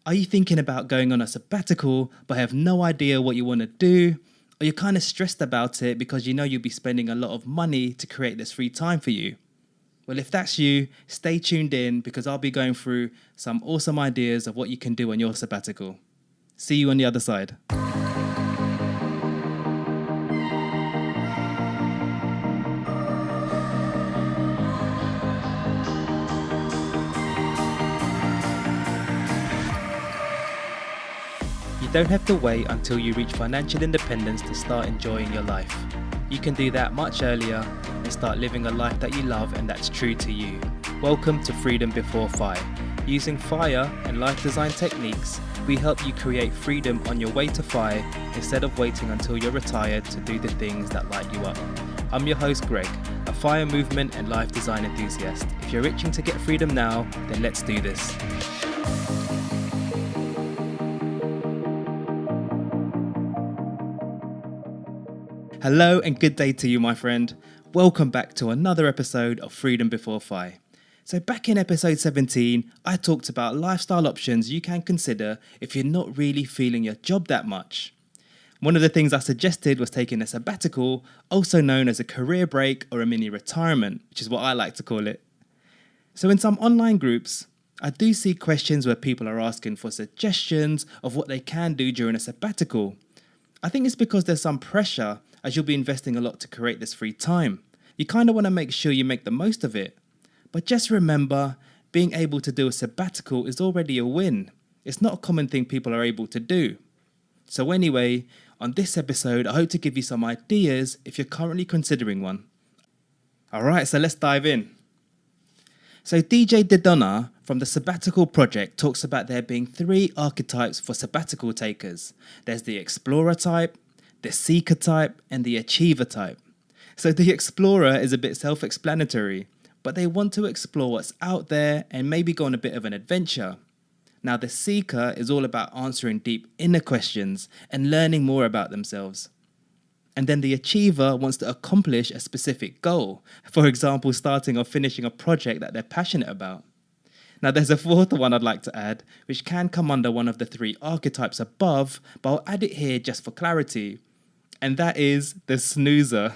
Are you thinking about going on a sabbatical but have no idea what you want to do? Or you're kind of stressed about it because you know you'll be spending a lot of money to create this free time for you? Well, if that's you, stay tuned in because I'll be going through some awesome ideas of what you can do on your sabbatical. See you on the other side. You don't have to wait until you reach financial independence to start enjoying your life. You can do that much earlier and start living a life that you love and that's true to you. Welcome to Freedom Before FI. Using FIRE and life design techniques, we help you create freedom on your way to FI instead of waiting until you're retired to do the things that light you up. I'm your host Greg, a FIRE movement and life design enthusiast. If you're itching to get freedom now, then let's do this. Hello and good day to you, my friend. Welcome back to another episode of Freedom Before FI. So back in episode 17, I talked about lifestyle options you can consider if you're not really feeling your job that much. One of the things I suggested was taking a sabbatical, also known as a career break or a mini retirement, which is what I like to call it. So in some online groups, I do see questions where people are asking for suggestions of what they can do during a sabbatical. I think it's because there's some pressure as you'll be investing a lot to create this free time. You kind of want to make sure you make the most of it. But just remember, being able to do a sabbatical is already a win. It's not a common thing people are able to do. So anyway, on this episode, I hope to give you some ideas if you're currently considering one. Alright, so let's dive in. So DJ Didona from the Sabbatical Project talks about there being 3 archetypes for sabbatical takers. There's the explorer type, the seeker type, and the achiever type. So the explorer is a bit self-explanatory, but they want to explore what's out there and maybe go on a bit of an adventure. Now the seeker is all about answering deep inner questions and learning more about themselves. And then the achiever wants to accomplish a specific goal, for example, starting or finishing a project that they're passionate about. Now there's a 4th one I'd like to add, which can come under one of the 3 archetypes above, but I'll add it here just for clarity. And that is the snoozer.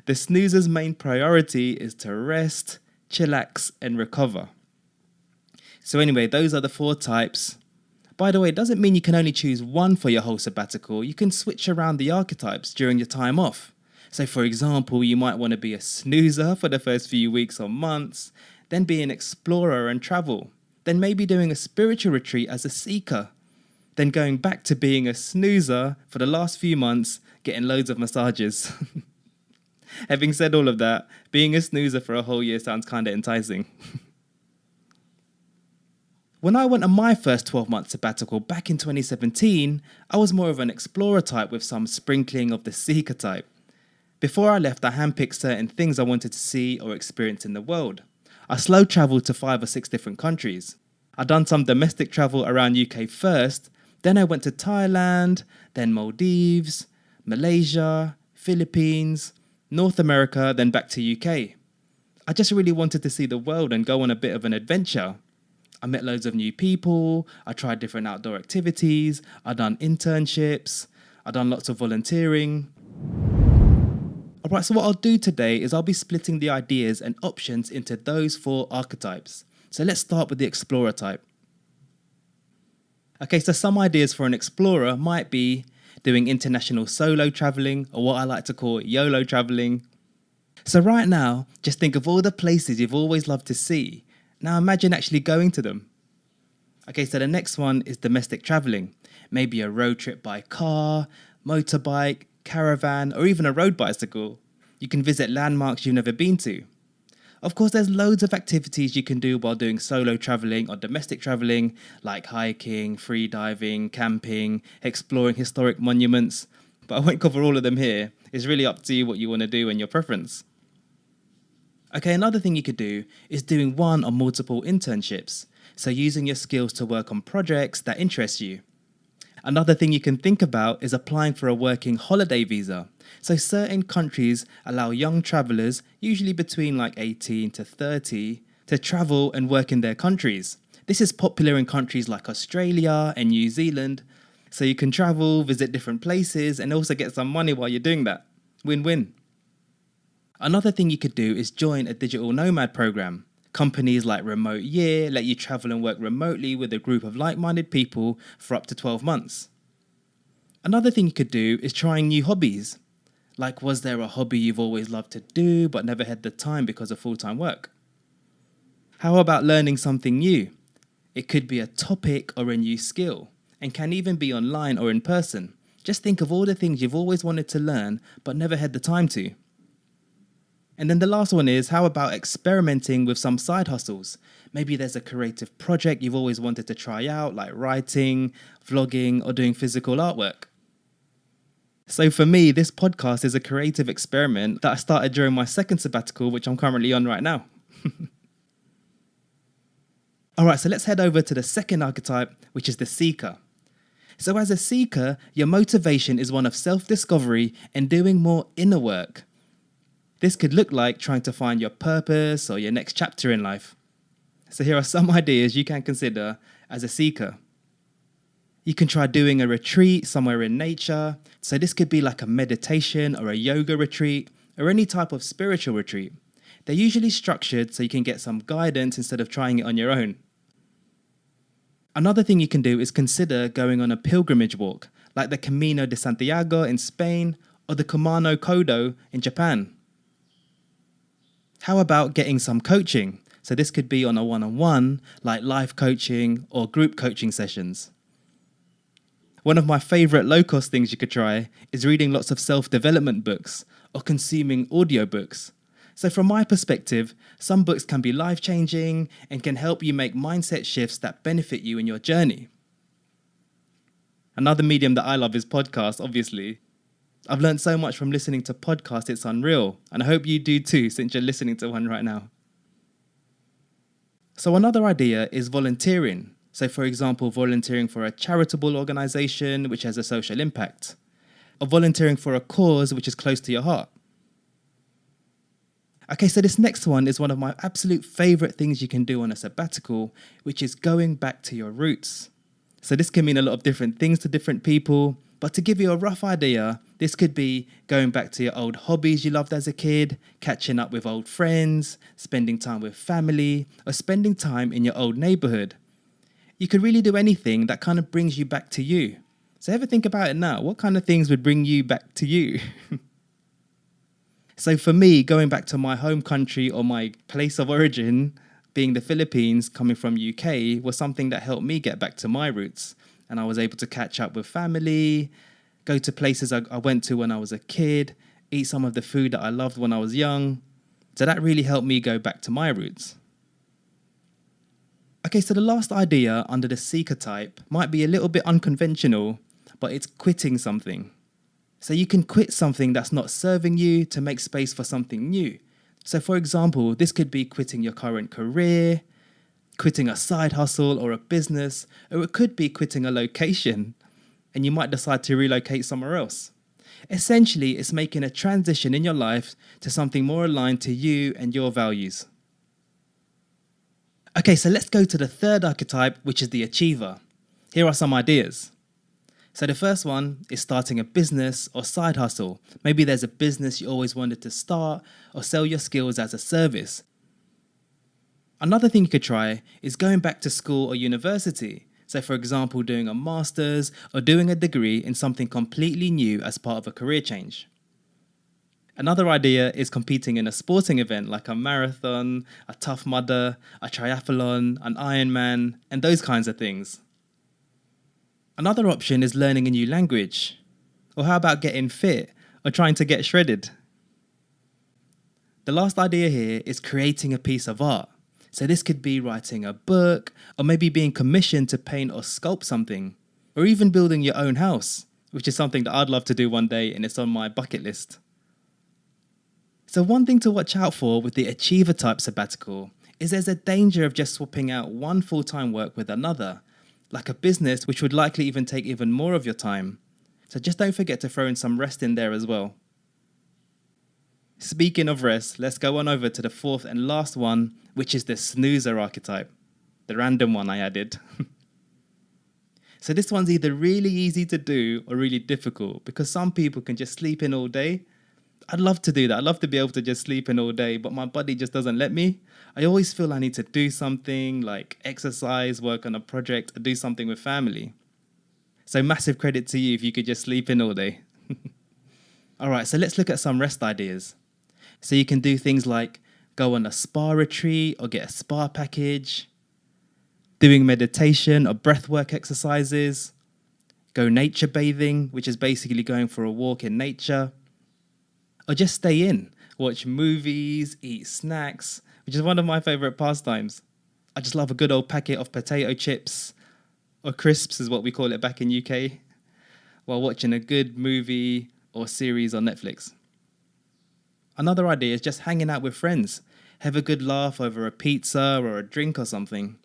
The snoozer's main priority is to rest, chillax, and recover. So anyway, those are the 4 types. By the way, it doesn't mean you can only choose one for your whole sabbatical. You can switch around the archetypes during your time off. So for example, you might want to be a snoozer for the first few weeks or months, then be an explorer and travel, then maybe doing a spiritual retreat as a seeker, then going back to being a snoozer for the last few months, getting loads of massages. Having said all of that, being a snoozer for a whole year sounds kind of enticing. When I went on my first 12-month sabbatical back in 2017, I was more of an explorer type with some sprinkling of the seeker type. Before I left, I handpicked certain things I wanted to see or experience in the world. I slow travelled to 5 or 6 different countries. I'd done some domestic travel around UK first, then I went to Thailand, then Maldives, Malaysia, Philippines, North America, then back to UK. I just really wanted to see the world and go on a bit of an adventure. I met loads of new people, I tried different outdoor activities, I'd done internships, I'd done lots of volunteering. Alright, so what I'll do today is I'll be splitting the ideas and options into those 4 archetypes. So let's start with the explorer type. Okay, so some ideas for an explorer might be doing international solo traveling, or what I like to call YOLO traveling. So right now, just think of all the places you've always loved to see. Now imagine actually going to them. Okay, so the next one is domestic traveling. Maybe a road trip by car, motorbike, caravan, or even a road bicycle. You can visit landmarks you've never been to. Of course, there's loads of activities you can do while doing solo traveling or domestic traveling, like hiking, free diving, camping, exploring historic monuments. But I won't cover all of them here. It's really up to you what you want to do and your preference. Okay, another thing you could do is doing 1 or multiple internships. So using your skills to work on projects that interest you. Another thing you can think about is applying for a working holiday visa. So certain countries allow young travelers, usually between like 18 to 30, to travel and work in their countries. This is popular in countries like Australia and New Zealand, so you can travel, visit different places, and also get some money while you're doing that. Win-win. Another thing you could do is join a digital nomad program. Companies like Remote Year let you travel and work remotely with a group of like-minded people for up to 12 months. Another thing you could do is trying new hobbies. Like, was there a hobby you've always loved to do but never had the time because of full-time work? How about learning something new? It could be a topic or a new skill, and can even be online or in person. Just think of all the things you've always wanted to learn but never had the time to. And then the last one is, how about experimenting with some side hustles? Maybe there's a creative project you've always wanted to try out, like writing, vlogging, or doing physical artwork. So for me, this podcast is a creative experiment that I started during my second sabbatical, which I'm currently on right now. All right, so let's head over to the second archetype, which is the seeker. So as a seeker, your motivation is one of self-discovery and doing more inner work. This could look like trying to find your purpose or your next chapter in life. So here are some ideas you can consider as a seeker. You can try doing a retreat somewhere in nature. So this could be like a meditation or a yoga retreat or any type of spiritual retreat. They're usually structured so you can get some guidance instead of trying it on your own. Another thing you can do is consider going on a pilgrimage walk, like the Camino de Santiago in Spain or the Kumano Kodo in Japan. How about getting some coaching? So this could be on a one-on-one, like life coaching or group coaching sessions. One of my favorite low-cost things you could try is reading lots of self-development books or consuming audiobooks. So from my perspective, some books can be life-changing and can help you make mindset shifts that benefit you in your journey. Another medium that I love is podcasts, obviously. I've learned so much from listening to podcasts, it's unreal. And I hope you do too, since you're listening to one right now. So another idea is volunteering. So for example, volunteering for a charitable organization which has a social impact, or volunteering for a cause which is close to your heart. Okay, so this next one is one of my absolute favorite things you can do on a sabbatical, which is going back to your roots. So this can mean a lot of different things to different people, but to give you a rough idea, this could be going back to your old hobbies you loved as a kid, catching up with old friends, spending time with family, or spending time in your old neighborhood. You could really do anything that kind of brings you back to you. So ever think about it now, what kind of things would bring you back to you? So for me, going back to my home country or my place of origin, being the Philippines, coming from UK, was something that helped me get back to my roots. And I was able to catch up with family, go to places I went to when I was a kid, eat some of the food that I loved when I was young. So that really helped me go back to my roots. Okay, so the last idea under the seeker type might be a little bit unconventional, but it's quitting something. So you can quit something that's not serving you to make space for something new. So for example, this could be quitting your current career, quitting a side hustle or a business, or it could be quitting a location, and you might decide to relocate somewhere else. Essentially, it's making a transition in your life to something more aligned to you and your values. Okay, so let's go to the third archetype, which is the achiever. Here are some ideas. So the first one is starting a business or side hustle. Maybe there's a business you always wanted to start or sell your skills as a service. Another thing you could try is going back to school or university. So for example, doing a master's or doing a degree in something completely new as part of a career change. Another idea is competing in a sporting event like a marathon, a Tough Mudder, a triathlon, an Ironman, and those kinds of things. Another option is learning a new language. Or how about getting fit or trying to get shredded? The last idea here is creating a piece of art. So this could be writing a book, or maybe being commissioned to paint or sculpt something, or even building your own house, which is something that I'd love to do one day and it's on my bucket list. So one thing to watch out for with the achiever type sabbatical is there's a danger of just swapping out one full-time work with another, like a business which would likely even take even more of your time. So just don't forget to throw in some rest in there as well. Speaking of rest, let's go on over to the fourth and last one, which is the snoozer archetype. the random one I added. So this one's either really easy to do or really difficult, because some people can just sleep in all day. I'd love to do that. I'd love to be able to just sleep in all day, but my body just doesn't let me. I always feel I need to do something like exercise, work on a project, or do something with family. So massive credit to you if you could just sleep in all day. All right, so let's look at some rest ideas. So you can do things like go on a spa retreat or get a spa package, doing meditation or breathwork exercises, go nature bathing, which is basically going for a walk in nature, or just stay in, watch movies, eat snacks, which is one of my favorite pastimes. I just love a good old packet of potato chips, or crisps is what we call it back in UK, while watching a good movie or series on Netflix. Another idea is just hanging out with friends. Have a good laugh over a pizza or a drink or something.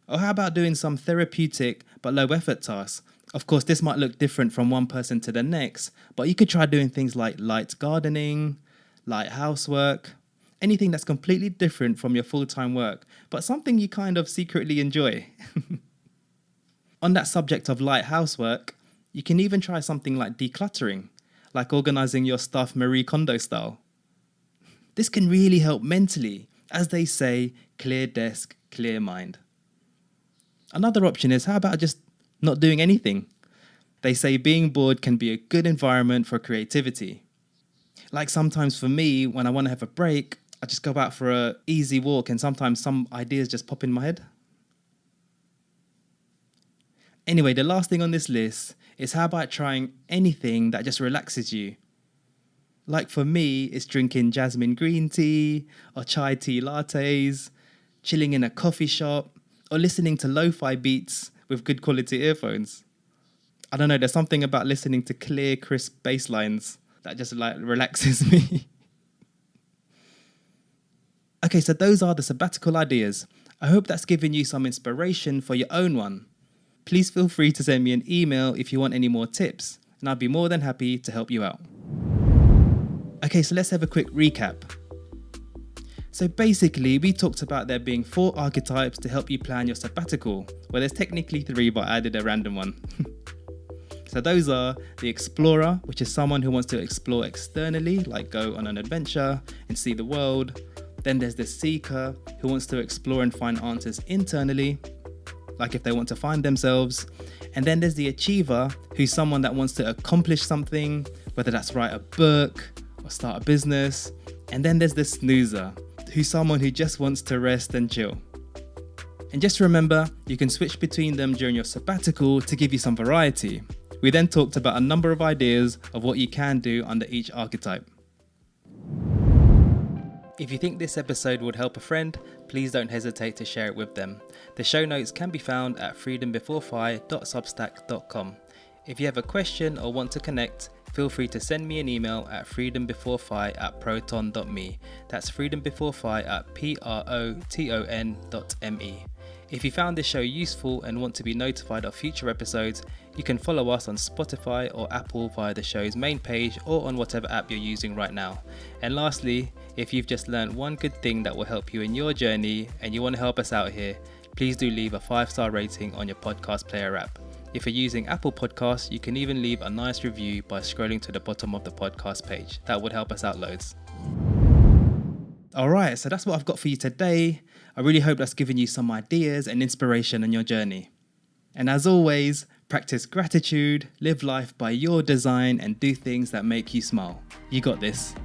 Or how about doing some therapeutic but low effort tasks? Of course, this might look different from one person to the next, but you could try doing things like light gardening, light housework, anything that's completely different from your full-time work, but something you kind of secretly enjoy. On that subject of light housework, you can even try something like decluttering, like organizing your stuff Marie Kondo style. This can really help mentally. As they say, clear desk, clear mind. Another option is, how about just not doing anything? They say being bored can be a good environment for creativity. Like sometimes for me, when I want to have a break, I just go out for an easy walk and sometimes some ideas just pop in my head. Anyway, the last thing on this list is, how about trying anything that just relaxes you? Like for me, it's drinking jasmine green tea or chai tea lattes, chilling in a coffee shop, or listening to lo-fi beats with good quality earphones. I don't know, there's something about listening to clear, crisp bass lines that just like relaxes me. Okay, so those are the sabbatical ideas. I hope that's given you some inspiration for your own one. Please feel free to send me an email if you want any more tips, and I'd be more than happy to help you out. Okay, so let's have a quick recap. So basically, we talked about there being 4 archetypes to help you plan your sabbatical. Well, there's technically 3, but I added a random one. So those are the explorer, which is someone who wants to explore externally, like go on an adventure and see the world. Then there's the seeker, who wants to explore and find answers internally, like if they want to find themselves. And then there's the achiever, who's someone that wants to accomplish something, whether that's write a book or start a business. And then there's the snoozer, who's someone who just wants to rest and chill. And just remember, you can switch between them during your sabbatical to give you some variety. We then talked about a number of ideas of what you can do under each archetype. If you think this episode would help a friend, please don't hesitate to share it with them. The show notes can be found at freedombeforefire.substack.com. If you have a question or want to connect, feel free to send me an email at freedombeforefire@proton.me. That's freedombeforefire@proton.me. If you found this show useful and want to be notified of future episodes, you can follow us on Spotify or Apple via the show's main page or on whatever app you're using right now. And lastly, if you've just learned one good thing that will help you in your journey and you want to help us out here, please do leave a 5-star rating on your podcast player app. If you're using Apple Podcasts, you can even leave a nice review by scrolling to the bottom of the podcast page. That would help us out loads. Alright, so that's what I've got for you today. I really hope that's given you some ideas and inspiration on your journey. And as always, practice gratitude, live life by your design, and do things that make you smile. You got this.